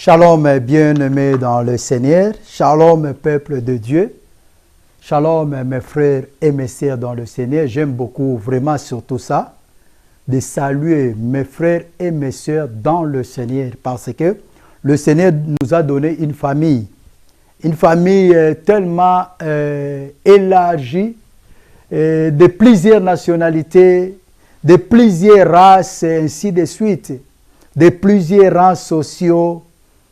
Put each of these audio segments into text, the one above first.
Shalom, bien-aimés dans le Seigneur. Shalom, peuple de Dieu. Shalom, mes frères et mes sœurs dans le Seigneur. J'aime beaucoup, vraiment surtout ça, de saluer mes frères et mes sœurs dans le Seigneur, parce que le Seigneur nous a donné une famille tellement élargie, de plusieurs nationalités, de plusieurs races, et ainsi de suite, de plusieurs rangs sociaux,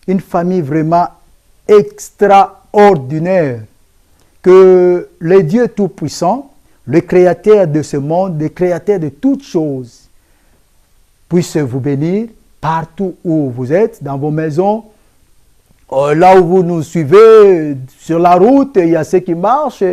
une famille vraiment extraordinaire, que le Dieu Tout-Puissant, le Créateur de ce monde, le Créateur de toutes choses, puisse vous bénir partout où vous êtes, dans vos maisons, là où vous nous suivez, sur la route, il y a ceux qui marchent.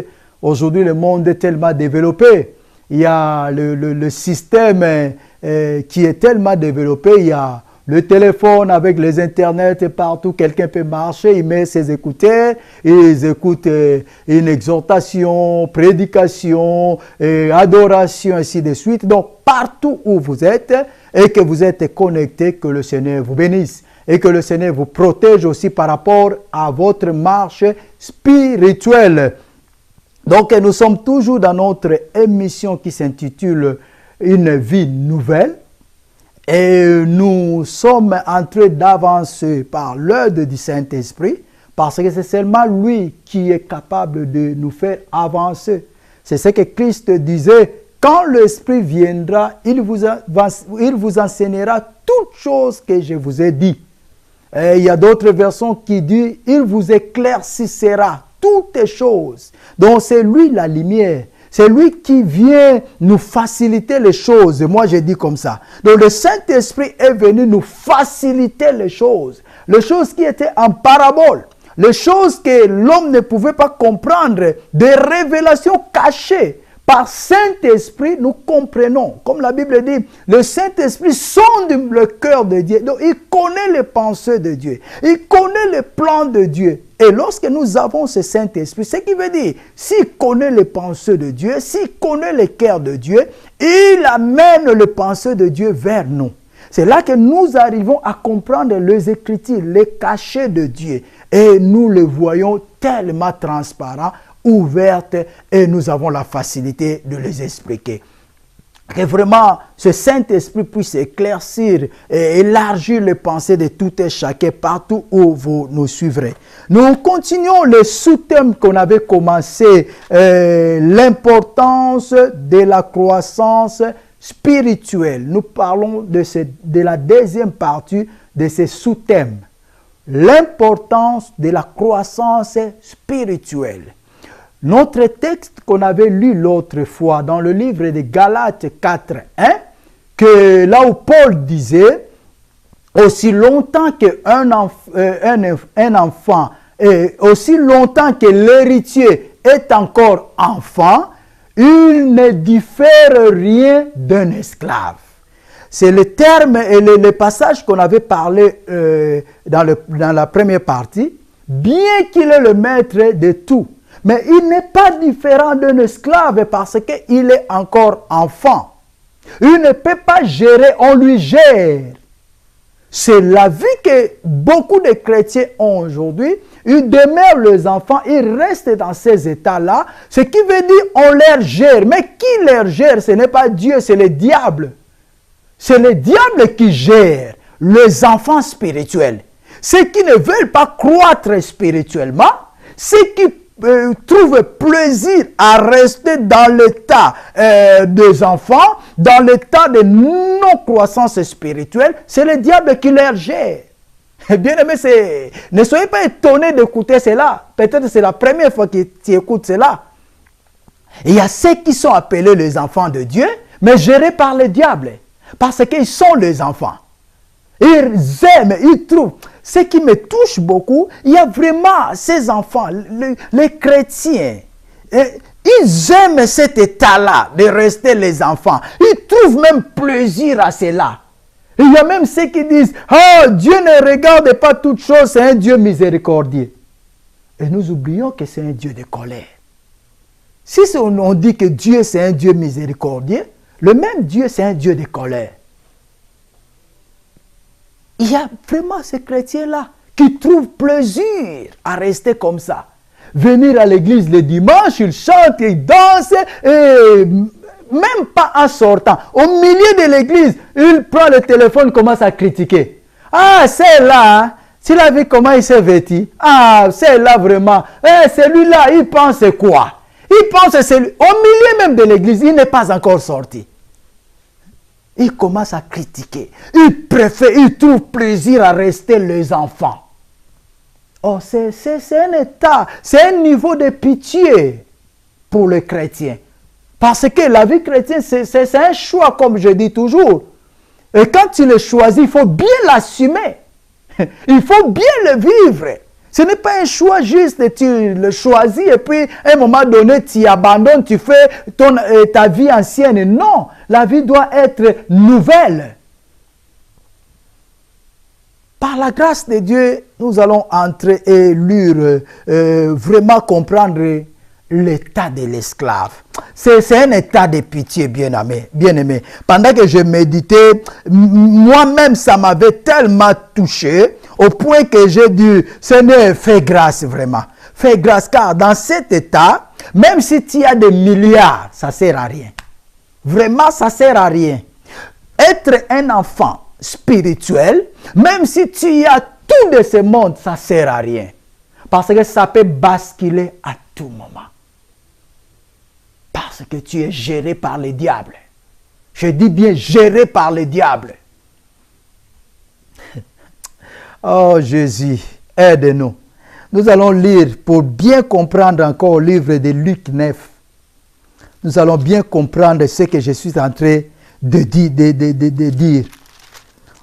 Aujourd'hui, le monde est tellement développé. Il y a le système qui est tellement développé. Il y a le téléphone avec les internets et partout. Quelqu'un peut marcher, il met ses écouteurs, ils écoutent une exhortation, prédication, adoration, ainsi de suite. Donc, partout où vous êtes et que vous êtes connectés, que le Seigneur vous bénisse. Et que le Seigneur vous protège aussi par rapport à votre marche spirituelle. Donc, nous sommes toujours dans notre émission qui s'intitule « Une vie nouvelle ». Et nous sommes en train d'avancer par l'œuvre du Saint-Esprit, parce que c'est seulement lui qui est capable de nous faire avancer. C'est ce que Christ disait, quand l'Esprit viendra, il vous enseignera toutes choses que je vous ai dit. Et il y a d'autres versions qui disent, il vous éclaircira toutes choses. Donc c'est lui la lumière. C'est lui qui vient nous faciliter les choses. Moi, je dis comme ça. Donc, le Saint-Esprit est venu nous faciliter les choses qui étaient en parabole, les choses que l'homme ne pouvait pas comprendre, des révélations cachées. Par Saint-Esprit, nous comprenons. Comme la Bible dit, le Saint-Esprit sonde le cœur de Dieu. Donc, il connaît les pensées de Dieu. Il connaît les plans de Dieu. Et lorsque nous avons ce Saint-Esprit, ce qui veut dire, s'il connaît les pensées de Dieu, s'il connaît le cœur de Dieu, il amène les pensées de Dieu vers nous. C'est là que nous arrivons à comprendre les Écritures, les cachets de Dieu. Et nous les voyons tellement transparents, ouvertes, et nous avons la facilité de les expliquer. Que vraiment ce Saint-Esprit puisse éclaircir et élargir les pensées de tout et chacun partout où vous nous suivrez. Nous continuons le sous-thème qu'on avait commencé, l'importance de la croissance spirituelle. Nous parlons de la deuxième partie de ce sous-thème. L'importance de la croissance spirituelle. Notre texte qu'on avait lu l'autre fois dans le livre de Galates 4:1, que là où Paul disait, aussi longtemps qu'un enfant, aussi longtemps que l'héritier est encore enfant, il ne diffère rien d'un esclave. C'est le terme et le passage qu'on avait parlé dans la première partie, bien qu'il est le maître de tout. Mais il n'est pas différent d'un esclave parce qu'il est encore enfant. Il ne peut pas gérer, on lui gère. C'est la vie que beaucoup de chrétiens ont aujourd'hui. Ils demeurent les enfants, ils restent dans ces états-là. Ce qui veut dire on les gère. Mais qui les gère? Ce n'est pas Dieu, c'est le diable. C'est le diable qui gère les enfants spirituels. Ceux qui ne veulent pas croître spirituellement, ceux qui trouvent plaisir à rester dans l'état des enfants, dans l'état de non-croissance spirituelle, c'est le diable qui les gère. Bien aimé, ne soyez pas étonnés d'écouter cela. Peut-être c'est la première fois que tu écoutes cela. Il y a ceux qui sont appelés les enfants de Dieu, mais gérés par le diable. Parce qu'ils sont les enfants. Ils aiment, ils trouvent. Ce qui me touche beaucoup, il y a vraiment ces enfants, les chrétiens. Ils aiment cet état-là de rester les enfants. Ils trouvent même plaisir à cela. Il y a même ceux qui disent, « Oh, Dieu ne regarde pas toutes choses, c'est un Dieu miséricordieux. » Et nous oublions que c'est un Dieu de colère. Si on dit que Dieu c'est un Dieu miséricordieux, le même Dieu c'est un Dieu de colère. Il y a vraiment ces chrétiens-là qui trouvent plaisir à rester comme ça. Venir à l'église le dimanche, ils chantent, ils dansent, et même pas en sortant. Au milieu de l'église, il prend le téléphone, commence à critiquer. Ah, c'est là, hein? Tu l'as vu comment il s'est vêtu? Ah, c'est là vraiment. Celui-là, il pense quoi? Il pense c'est lui. Au milieu même de l'église, il n'est pas encore sorti. Il commence à critiquer. Il trouve plaisir à rester les enfants. Oh, c'est un état, c'est un niveau de pitié pour les chrétiens. Parce que la vie chrétienne, c'est un choix, comme je dis toujours. Et quand tu le choisis, il faut bien l'assumer. Il faut bien le vivre. Ce n'est pas un choix juste, tu le choisis et puis à un moment donné, tu abandonnes, tu fais ta vie ancienne. Non, la vie doit être nouvelle. Par la grâce de Dieu, nous allons entrer et lire, vraiment comprendre l'état de l'esclave. C'est un état de pitié, bien-aimé. Pendant que je méditais, moi-même, ça m'avait tellement touché, au point que j'ai dit, Seigneur, fais grâce vraiment. Fais grâce, car dans cet état, même si tu as des milliards, ça ne sert à rien. Vraiment, ça ne sert à rien. Être un enfant spirituel, même si tu as tout de ce monde, ça ne sert à rien. Parce que ça peut basculer à tout moment. Parce que tu es géré par le diable. Je dis bien géré par le diable. Oh Jésus, aide-nous. Nous allons lire pour bien comprendre encore le livre de Luc 9. Nous allons bien comprendre ce que je suis en train de dire.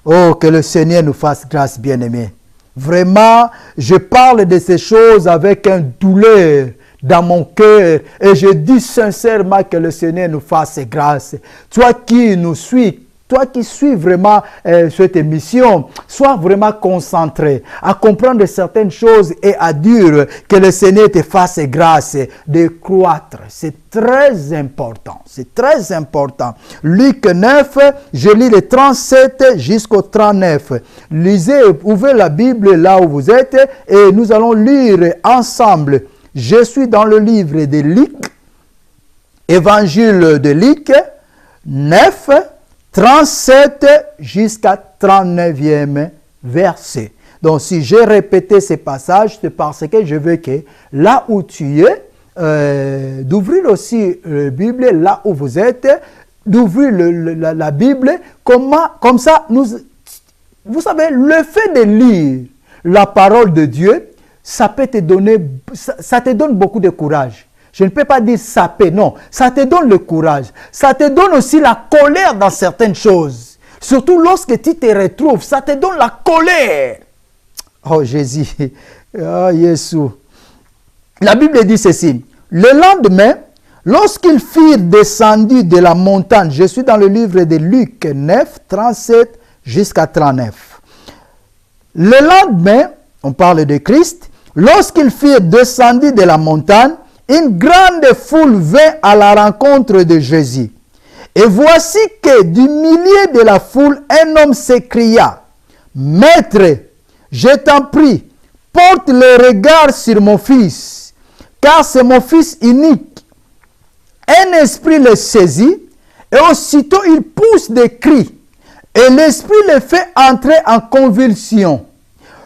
Oh, que le Seigneur nous fasse grâce, bien-aimés. Vraiment, je parle de ces choses avec un douleur dans mon cœur et je dis sincèrement que le Seigneur nous fasse grâce. Toi qui nous suis, toi qui suis vraiment cette émission, sois vraiment concentré à comprendre certaines choses et à dire que le Seigneur te fasse grâce de croître. C'est très important. C'est très important. Luc 9, je lis le 37 jusqu'au 39. Lisez, ouvrez la Bible là où vous êtes et nous allons lire ensemble. Je suis dans le livre de Luc, Évangile de Luc 9, 37 jusqu'à 39e verset. Donc, si j'ai répété ces passages, c'est parce que je veux que là où tu es, d'ouvrir aussi la Bible, là où vous êtes, d'ouvrir la Bible, comme ça, vous savez, le fait de lire la parole de Dieu, ça peut te donner, ça te donne beaucoup de courage. Je ne peux pas dire ça peut, non. Ça te donne le courage. Ça te donne aussi la colère dans certaines choses. Surtout lorsque tu te retrouves, ça te donne la colère. Oh Jésus, oh Jésus. La Bible dit ceci. Le lendemain, lorsqu'ils firent descendu de la montagne, je suis dans le livre de Luc 9, 37 jusqu'à 39. Le lendemain, on parle de Christ, lorsqu'ils firent descendu de la montagne, une grande foule vint à la rencontre de Jésus. Et voici que du milieu de la foule, un homme s'écria, « Maître, je t'en prie, porte le regard sur mon fils, car c'est mon fils unique. » Un esprit le saisit, et aussitôt il pousse des cris, et l'esprit le fait entrer en convulsion.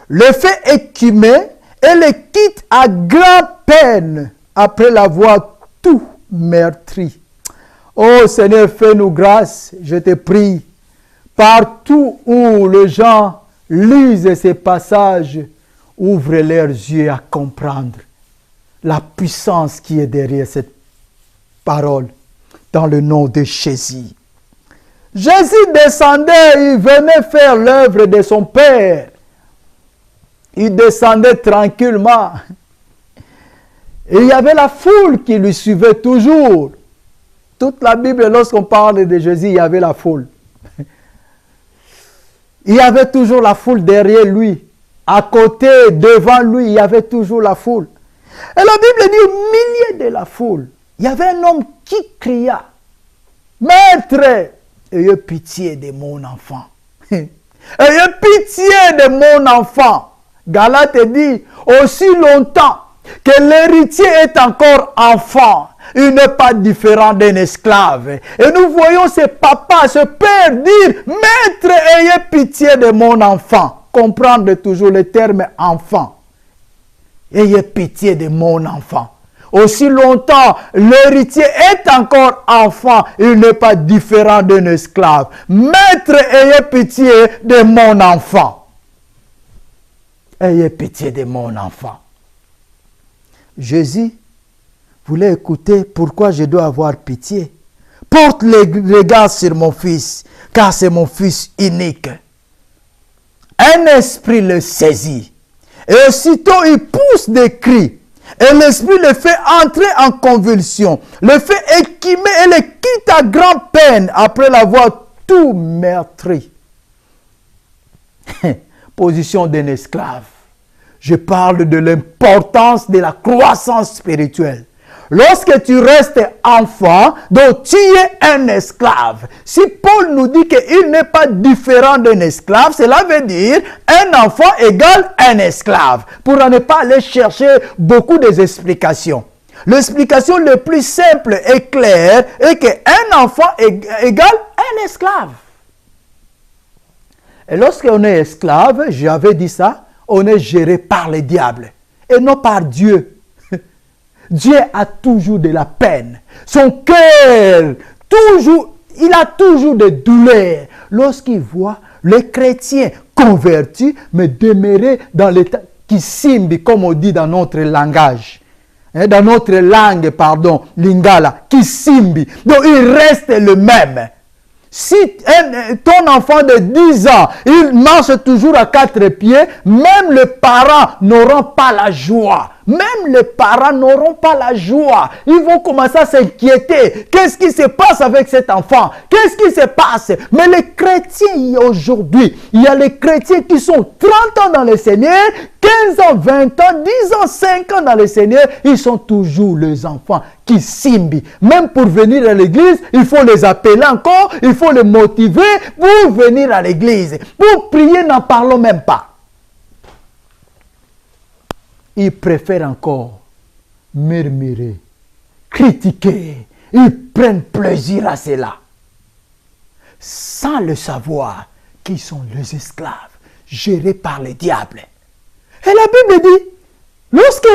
Le fait écumer, et le quitte à grande peine, après l'avoir tout meurtri. Oh Seigneur, fais-nous grâce, je te prie. Partout où les gens lisent ces passages, ouvre leurs yeux à comprendre la puissance qui est derrière cette parole, dans le nom de Jésus. Jésus descendait, il venait faire l'œuvre de son Père. Il descendait tranquillement. Et il y avait la foule qui lui suivait toujours. Toute la Bible, lorsqu'on parle de Jésus, il y avait la foule. Il y avait toujours la foule derrière lui. À côté, devant lui, il y avait toujours la foule. Et la Bible dit, au milieu de la foule, il y avait un homme qui cria, « Maître, ayez pitié de mon enfant. Ayez pitié de mon enfant. Galate dit, aussi longtemps que l'héritier est encore enfant, il n'est pas différent d'un esclave. Et nous voyons ce papa, ce père dire, maître, ayez pitié de mon enfant. Comprendre toujours le terme enfant. Ayez pitié de mon enfant. Aussi longtemps l'héritier est encore enfant, il n'est pas différent d'un esclave. Maître, ayez pitié de mon enfant. Ayez pitié de mon enfant. Jésus voulait écouter pourquoi je dois avoir pitié. Porte le regard sur mon fils, car c'est mon fils unique. Un esprit le saisit, et aussitôt il pousse des cris, et l'esprit le fait entrer en convulsion, le fait équimer et le quitte à grand-peine après l'avoir tout meurtri. Position d'un esclave. Je parle de l'importance de la croissance spirituelle. Lorsque tu restes enfant, donc tu es un esclave. Si Paul nous dit qu'il n'est pas différent d'un esclave, cela veut dire un enfant égale un esclave. Pour ne pas aller chercher beaucoup d'explications. L'explication la plus simple et claire est qu'un enfant égale un esclave. Et lorsqu'on est esclave, j'avais dit ça, on est géré par le diable et non par Dieu. Dieu a toujours de la peine. Son cœur, il a toujours des douleurs. Lorsqu'il voit les chrétiens convertis, mais demeurer dans l'état qui simbi, comme on dit dans notre langage. Dans notre langue, lingala, qui simbi. Donc il reste le même. Si ton enfant de 10 ans, il marche toujours à 4 pieds, même les parents n'auront pas la joie. Même les parents n'auront pas la joie. Ils vont commencer à s'inquiéter. Qu'est-ce qui se passe avec cet enfant? Qu'est-ce qui se passe? Mais les chrétiens aujourd'hui, il y a les chrétiens qui sont 30 ans dans le Seigneur, 15 ans, 20 ans, 10 ans, 5 ans dans le Seigneur. Ils sont toujours les enfants qui simbent. Même pour venir à l'église, il faut les appeler encore, il faut les motiver pour venir à l'église. Pour prier, n'en parlons même pas. Ils préfèrent encore murmurer, critiquer. Ils prennent plaisir à cela. Sans le savoir qu'ils sont les esclaves, gérés par le diable. Et la Bible dit, lorsque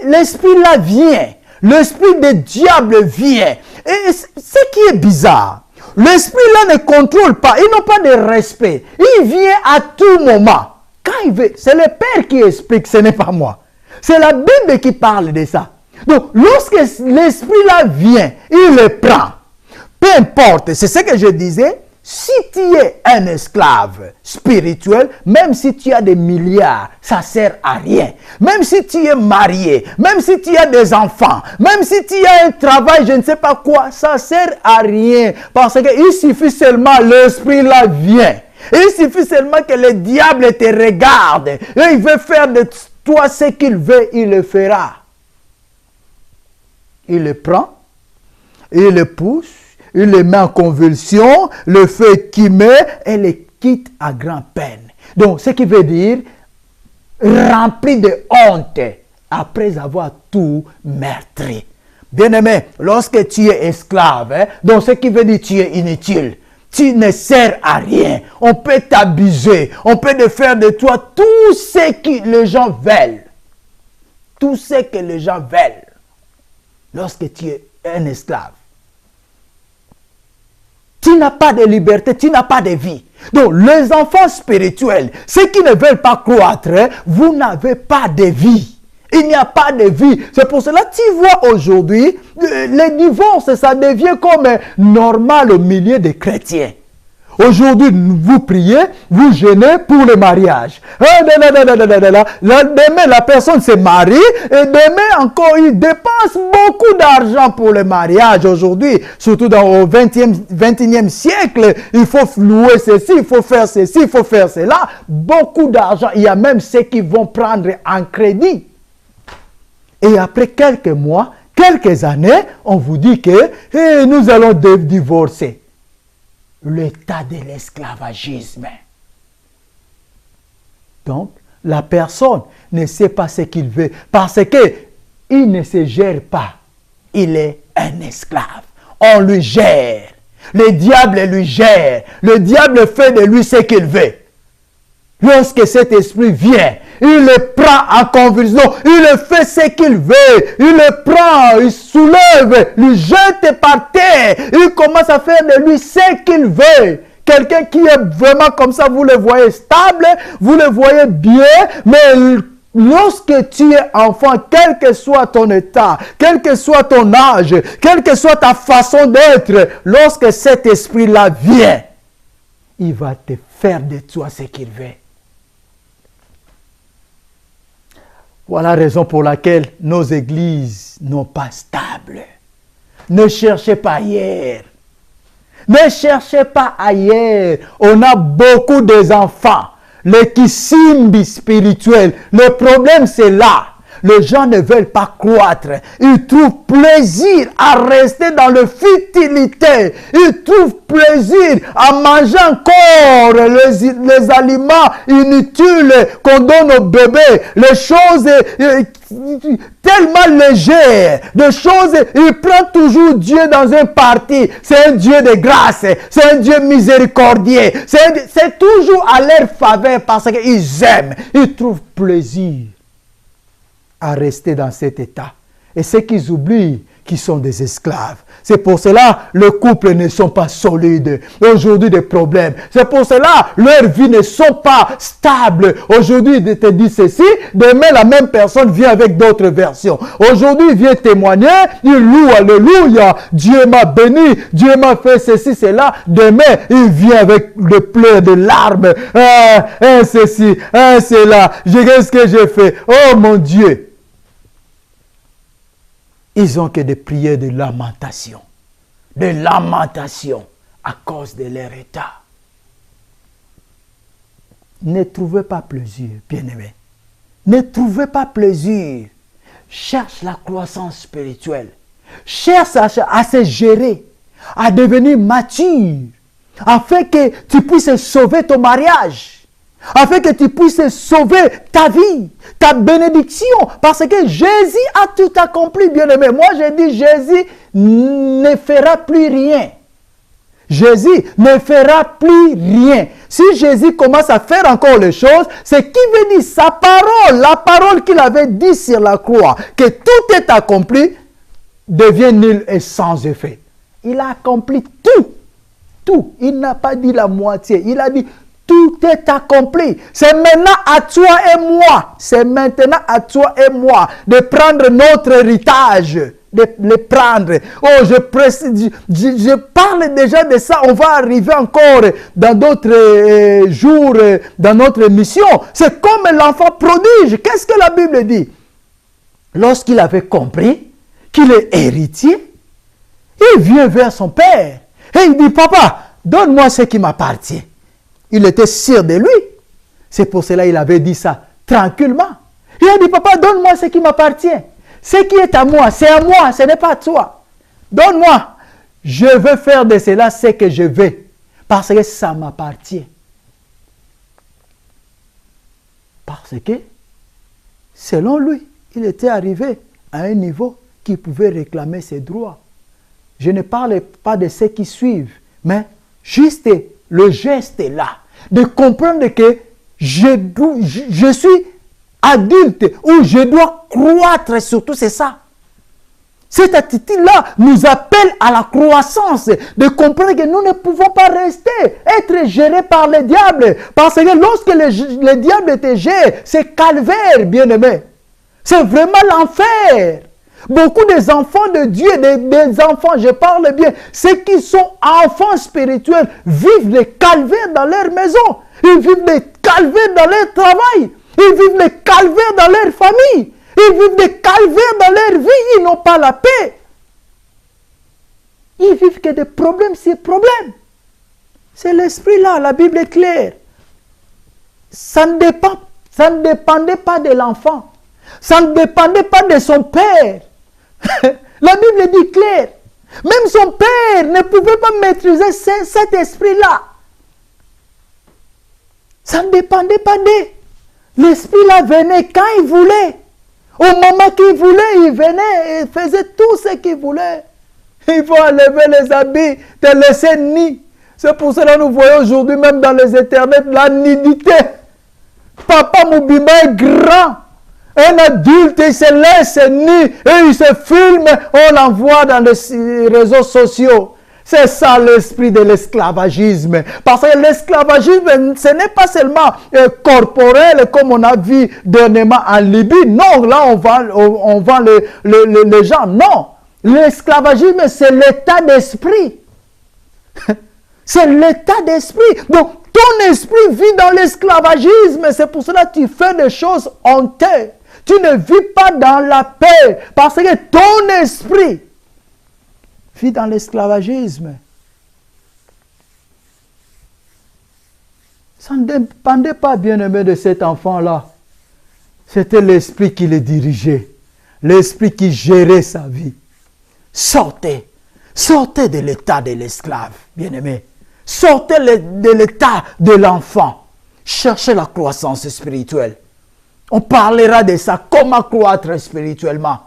l'esprit là vient, l'esprit du diable vient. Et ce qui est bizarre, l'esprit là ne contrôle pas, ils n'ont pas de respect. Il vient à tout moment. Quand il veut, c'est le Père qui explique, ce n'est pas moi. C'est la Bible qui parle de ça. Donc, lorsque l'esprit là vient, il le prend. Peu importe, c'est ce que je disais. Si tu es un esclave spirituel, même si tu as des milliards, ça ne sert à rien. Même si tu es marié, même si tu as des enfants, même si tu as un travail, je ne sais pas quoi, ça ne sert à rien. Parce qu'il suffit seulement, l'esprit là vient. Il suffit seulement que le diable te regarde. Et il veut faire de toi ce qu'il veut, il le fera. Il le prend, il le pousse, il le met en convulsion, le fait qu'il met et le quitte à grand-peine. Donc, ce qui veut dire rempli de honte après avoir tout meurtri. Bien-aimé, lorsque tu es esclave, donc ce qui veut dire tu es inutile. Tu ne sers à rien. On peut t'abuser. On peut te faire de toi tout ce que les gens veulent. Tout ce que les gens veulent. Lorsque tu es un esclave. Tu n'as pas de liberté, tu n'as pas de vie. Donc, les enfants spirituels, ceux qui ne veulent pas croître, vous n'avez pas de vie. Il n'y a pas de vie. C'est pour cela que tu vois aujourd'hui, les divorces, ça devient comme normal au milieu des chrétiens. Aujourd'hui, vous priez, vous jeûnez pour le mariage. Demain, la personne se marie et demain encore, il dépense beaucoup d'argent pour le mariage. Aujourd'hui, surtout dans le 21e siècle, il faut louer ceci, il faut faire ceci, il faut faire cela. Beaucoup d'argent. Il y a même ceux qui vont prendre en crédit. Et après quelques mois, quelques années, on vous dit que nous allons divorcer. L'état de l'esclavagisme. Donc, la personne ne sait pas ce qu'il veut parce qu'il ne se gère pas. Il est un esclave. On lui gère. Le diable lui gère. Le diable fait de lui ce qu'il veut. Lorsque cet esprit vient, il le prend en convulsion, il le fait ce qu'il veut, il le prend, il soulève, il jette par terre, il commence à faire de lui ce qu'il veut. Quelqu'un qui est vraiment comme ça, vous le voyez stable, vous le voyez bien, mais lorsque tu es enfant, quel que soit ton état, quel que soit ton âge, quelle que soit ta façon d'être, lorsque cet esprit-là vient, il va te faire de toi ce qu'il veut. Voilà la raison pour laquelle nos églises n'ont pas stable. Ne cherchez pas ailleurs. Ne cherchez pas ailleurs. On a beaucoup d'enfants. Les kissimbi spirituels. Le problème, c'est là. Les gens ne veulent pas croître. Ils trouvent plaisir à rester dans la futilité. Ils trouvent plaisir à manger encore les aliments inutiles qu'on donne aux bébés. Les choses tellement légères. Des choses, ils prennent toujours Dieu dans un parti. C'est un Dieu de grâce. C'est un Dieu miséricordieux. C'est toujours à leur faveur parce qu'ils aiment. Ils trouvent plaisir à rester dans cet état. Et ce qu'ils oublient, qu'ils sont des esclaves. C'est pour cela les couples ne sont pas solides. Aujourd'hui, des problèmes. C'est pour cela leurs vies ne sont pas stables. Aujourd'hui, il te dit ceci. Demain, la même personne vient avec d'autres versions. Aujourd'hui, il vient témoigner. Il loue, alléluia. Dieu m'a béni. Dieu m'a fait ceci, cela. Demain, il vient avec le pleurs, de larmes. Ceci, cela. Qu'est-ce que j'ai fait? Oh mon Dieu. Ils n'ont que des prières de lamentation. De lamentation à cause de leur état. Ne trouvez pas plaisir, bien-aimés. Ne trouvez pas plaisir. Cherche la croissance spirituelle. Cherche à se gérer, à devenir mature, afin que tu puisses sauver ton mariage. Afin que tu puisses sauver ta vie, ta bénédiction. Parce que Jésus a tout accompli, bien-aimé. Moi, je dis, Jésus ne fera plus rien. Jésus ne fera plus rien. Si Jésus commence à faire encore les choses, c'est qui veut dire sa parole, la parole qu'il avait dit sur la croix, que tout est accompli, devient nul et sans effet. Il a accompli tout. Tout. Il n'a pas dit la moitié. Il a dit tout est accompli. C'est maintenant à toi et moi. C'est maintenant à toi et moi de prendre notre héritage. De le prendre. Oh, je parle déjà de ça. On va arriver encore dans d'autres jours, dans notre émission. C'est comme l'enfant prodige. Qu'est-ce que la Bible dit? Lorsqu'il avait compris qu'il est héritier, il vient vers son père. Et il dit, papa, donne-moi ce qui m'appartient. Il était sûr de lui. C'est pour cela qu'il avait dit ça tranquillement. Il a dit, papa, donne-moi ce qui m'appartient. Ce qui est à moi, c'est à moi, ce n'est pas à toi. Donne-moi. Je veux faire de cela ce que je veux. Parce que ça m'appartient. Parce que, selon lui, il était arrivé à un niveau qui pouvait réclamer ses droits. Je ne parle pas de ceux qui suivent, mais juste le geste est là, de comprendre que je suis adulte ou je dois croître, surtout c'est ça. Cette attitude-là nous appelle à la croissance, de comprendre que nous ne pouvons pas rester, être gérés par le diable. Parce que lorsque le diable te gère, c'est calvaire, bien-aimé. C'est vraiment l'enfer. Beaucoup des enfants de Dieu, des enfants, je parle bien, ceux qui sont enfants spirituels, vivent les calvaires dans leur maison. Ils vivent des calvaires dans leur travail. Ils vivent des calvaires dans leur famille. Ils vivent des calvaires dans leur vie. Ils n'ont pas la paix. Ils vivent que des problèmes sur problèmes. C'est l'esprit là, la Bible est claire. Ça ne dépendait pas de l'enfant. Ça ne dépendait pas de son père. La Bible dit clair. Même son père ne pouvait pas maîtriser cet esprit-là. Ça ne dépendait pas d'eux. L'esprit là venait quand il voulait. Au moment qu'il voulait, il venait et faisait tout ce qu'il voulait. Il faut enlever les habits, te laisser nu. C'est pour cela que nous voyons aujourd'hui, même dans les internets, la nudité. Papa Moubimba est grand. Un adulte, il se laisse nu et il se filme. On l'envoie dans les réseaux sociaux. C'est ça l'esprit de l'esclavagisme. Parce que l'esclavagisme, ce n'est pas seulement corporel comme on a vu dernièrement en Libye. Non, là on vend les gens. Non. L'esclavagisme, c'est l'état d'esprit. C'est l'état d'esprit. Donc, ton esprit vit dans l'esclavagisme. C'est pour cela que tu fais des choses honteuses. Tu ne vis pas dans la paix. Parce que ton esprit vit dans l'esclavagisme. Ça ne dépendait pas, bien-aimé, de cet enfant-là. C'était l'esprit qui le dirigeait. L'esprit qui gérait sa vie. Sortez. Sortez de l'état de l'esclave, bien-aimé. Sortez de l'état de l'enfant. Cherchez la croissance spirituelle. On parlera de ça, comment croître spirituellement.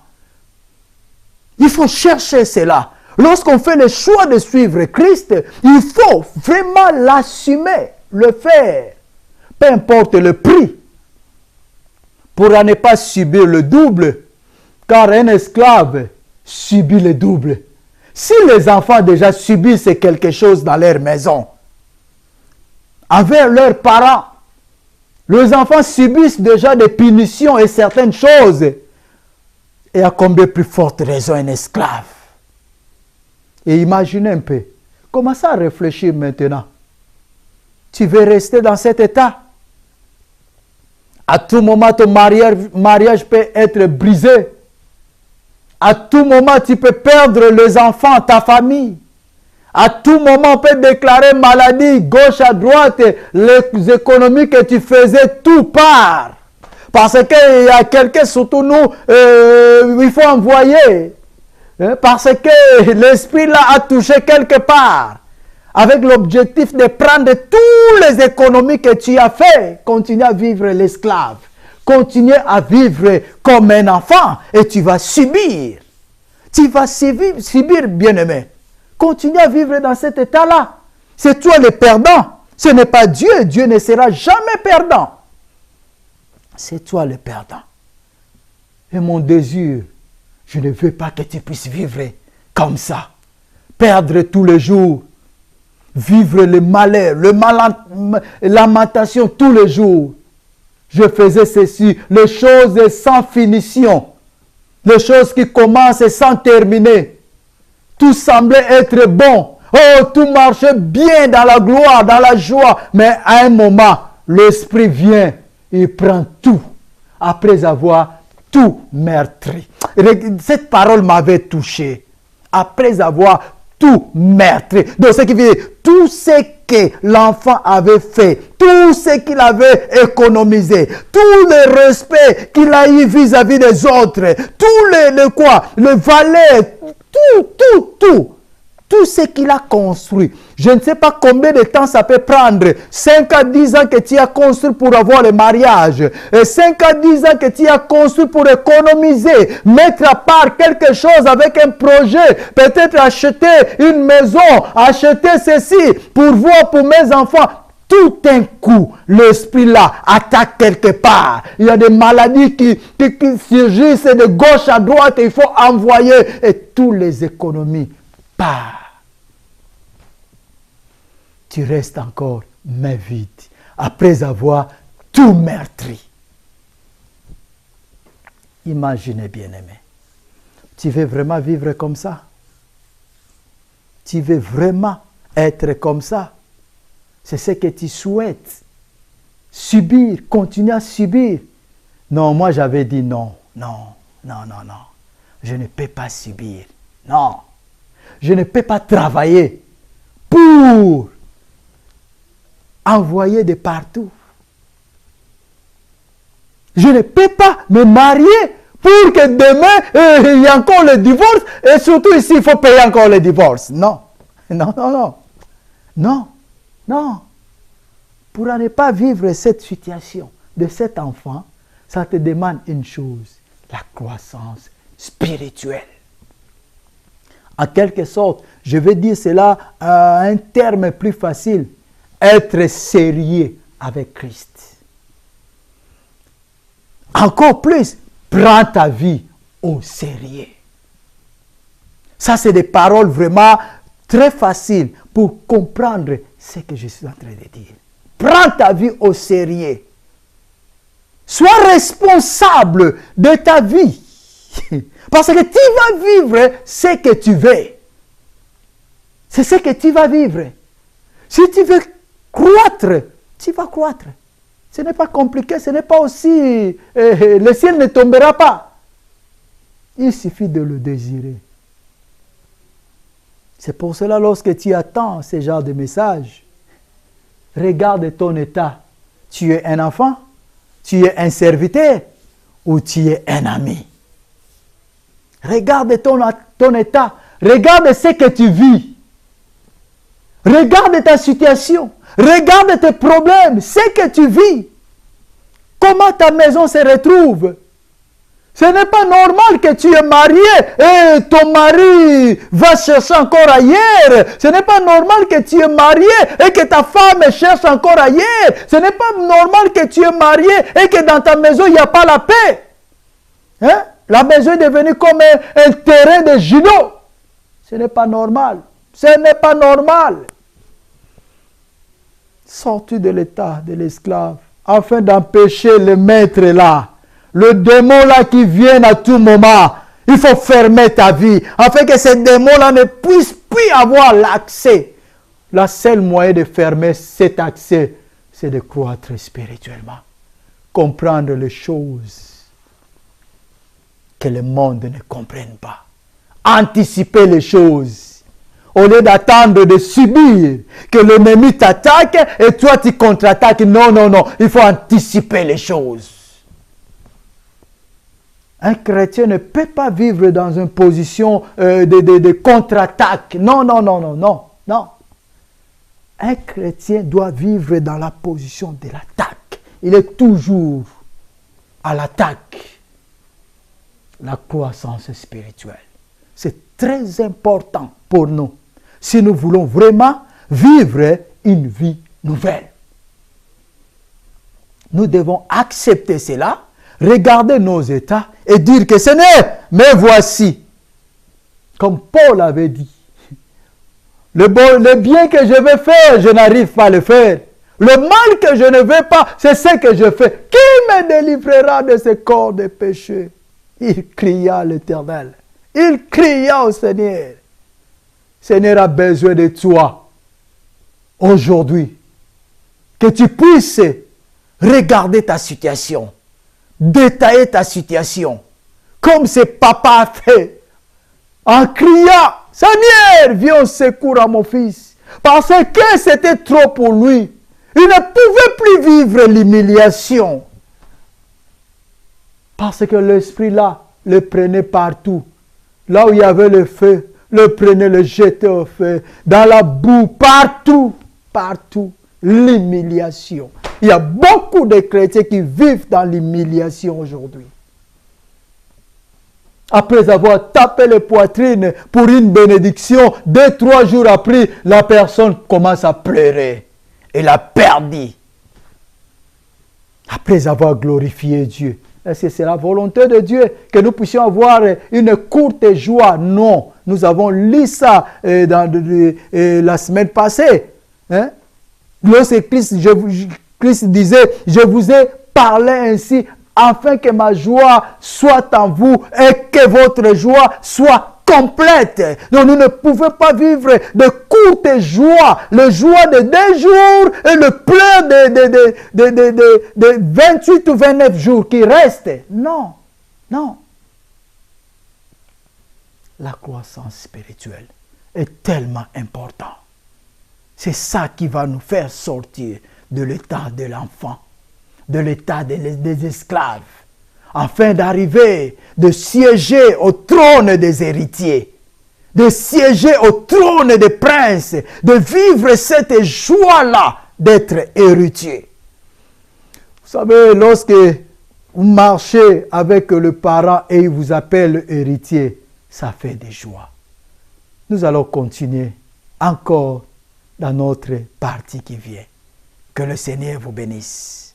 Il faut chercher cela. Lorsqu'on fait le choix de suivre Christ, il faut vraiment l'assumer, le faire. Peu importe le prix. Pour ne pas subir le double. Car un esclave subit le double. Si les enfants déjà subissent quelque chose dans leur maison, envers leurs parents, les enfants subissent déjà des punitions et certaines choses. Et à combien plus forte raison un esclave? Et imaginez un peu. Commencez à réfléchir maintenant. Tu veux rester dans cet état? À tout moment, ton mariage peut être brisé. À tout moment, tu peux perdre les enfants, ta famille. À tout moment, on peut déclarer maladie, gauche à droite, les économies que tu faisais, tout part. Parce qu'il y a quelqu'un, surtout nous, il faut envoyer. Parce que l'esprit là a touché quelque part. Avec l'objectif de prendre toutes les économies que tu as fait. Continue à vivre l'esclave. Continue à vivre comme un enfant et tu vas subir. Tu vas subir, bien-aimé. Continue à vivre dans cet état-là. C'est toi le perdant. Ce n'est pas Dieu. Dieu ne sera jamais perdant. C'est toi le perdant. Et mon désir, je ne veux pas que tu puisses vivre comme ça. Perdre tous les jours. Vivre le malheur, lamentation tous les jours. Je faisais ceci, les choses sans finition. Les choses qui commencent sans terminer. Tout semblait être bon. Oh, tout marchait bien dans la gloire, dans la joie. Mais à un moment, l'esprit vient, il prend tout. Après avoir tout meurtri. Cette parole m'avait touché. Après avoir tout meurtri. Donc, ce qui veut dire, tout ce que l'enfant avait fait, tout ce qu'il avait économisé, tout le respect qu'il a eu vis-à-vis des autres, tout le valet, tout ce qu'il a construit. Je ne sais pas combien de temps ça peut prendre. 5 à 10 ans que tu as construit pour avoir le mariage. Et 5 à 10 ans que tu as construit pour économiser. Mettre à part quelque chose avec un projet. Peut-être acheter une maison. Acheter ceci pour voir pour mes enfants. Tout un coup, l'esprit là attaque quelque part. Il y a des maladies qui surgissent de gauche à droite et il faut envoyer. Et toutes les économies partent. Tu restes encore main vide après avoir tout meurtri. Imaginez, bien-aimé. Tu veux vraiment vivre comme ça? Tu veux vraiment être comme ça? C'est ce que tu souhaites. Subir, continuer à subir. Non, moi j'avais dit non. Je ne peux pas subir. Non. Je ne peux pas travailler pour envoyer de partout. Je ne peux pas me marier pour que demain, il y a encore le divorce. Et surtout ici, il faut payer encore le divorce. Non. Pour ne pas vivre cette situation. de cet enfant, ça te demande une chose, la croissance spirituelle. En quelque sorte, je vais dire cela à un terme plus facile, être sérieux avec Christ. Encore plus, prends ta vie au sérieux. Ça, c'est des paroles vraiment très faciles pour comprendre ce que je suis en train de dire. Prends ta vie au sérieux. Sois responsable de ta vie. Parce que tu vas vivre ce que tu veux. C'est ce que tu vas vivre. Si tu veux croître, tu vas croître. Ce n'est pas compliqué, ce n'est pas aussi... le ciel ne tombera pas. Il suffit de le désirer. C'est pour cela, lorsque tu attends ce genre de message, regarde ton état. Tu es un enfant, tu es un serviteur ou tu es un ami. Regarde ton état, regarde ce que tu vis. Regarde ta situation, regarde tes problèmes, ce que tu vis. Comment ta maison se retrouve. Ce n'est pas normal que tu es marié et ton mari va chercher encore ailleurs. Ce n'est pas normal que tu es marié et que ta femme cherche encore ailleurs. Ce n'est pas normal que tu es marié et que dans ta maison, il n'y a pas la paix. Hein? La maison est devenue comme un terrain de judo. Ce n'est pas normal. Ce n'est pas normal. Sortis de l'état de l'esclave afin d'empêcher le maître là. Le démon là qui vient à tout moment, il faut fermer ta vie afin que ce démon là ne puisse plus avoir l'accès. La seule moyen de fermer cet accès, c'est de croître spirituellement. Comprendre les choses que le monde ne comprenne pas. Anticiper les choses. Au lieu d'attendre de subir que l'ennemi t'attaque et toi tu contre-attaques. Non, non, non. Il faut anticiper les choses. Un chrétien ne peut pas vivre dans une position de contre-attaque. Non, non, non, non, non, non. Un chrétien doit vivre dans la position de l'attaque. Il est toujours à l'attaque. La croissance spirituelle. C'est très important pour nous. Si nous voulons vraiment vivre une vie nouvelle. Nous devons accepter cela, regarder nos états et dire que ce n'est, mais voici. Comme Paul avait dit. Le bien que je veux faire, je n'arrive pas à le faire. Le mal que je ne veux pas, c'est ce que je fais. Qui me délivrera de ce corps de péché? Il cria à l'Éternel. Il cria au Seigneur. Seigneur a besoin de toi aujourd'hui. Que tu puisses regarder ta situation. Détailler ta situation. Comme ce papa a fait. En criant, Seigneur, viens au secours à mon fils. Parce que c'était trop pour lui. Il ne pouvait plus vivre l'humiliation. Parce que l'esprit là le prenait partout. Là où il y avait le feu, le prenait, le jetait au feu. Dans la boue, partout, partout. L'humiliation. Il y a beaucoup de chrétiens qui vivent dans l'humiliation aujourd'hui. Après avoir tapé les poitrines pour une bénédiction, 2-3 jours après, la personne commence à pleurer. Elle a perdu. Après avoir glorifié Dieu. Est-ce que c'est la volonté de Dieu que nous puissions avoir une courte joie? Non. Nous avons lu ça la semaine passée. Hein? Lorsque Christ disait, je vous ai parlé ainsi afin que ma joie soit en vous et que votre joie soit complète. Donc nous ne pouvons pas vivre de courtes joies, le joie de 2 jours et le pleur de 28 ou 29 jours qui restent. Non, non. La croissance spirituelle est tellement importante. C'est ça qui va nous faire sortir de l'état de l'enfant, de l'état des esclaves, afin d'arriver, de siéger au trône des héritiers, de siéger au trône des princes, de vivre cette joie-là d'être héritier. Vous savez, lorsque vous marchez avec le parent et il vous appelle héritier, ça fait des joies. Nous allons continuer encore dans notre partie qui vient. Que le Seigneur vous bénisse.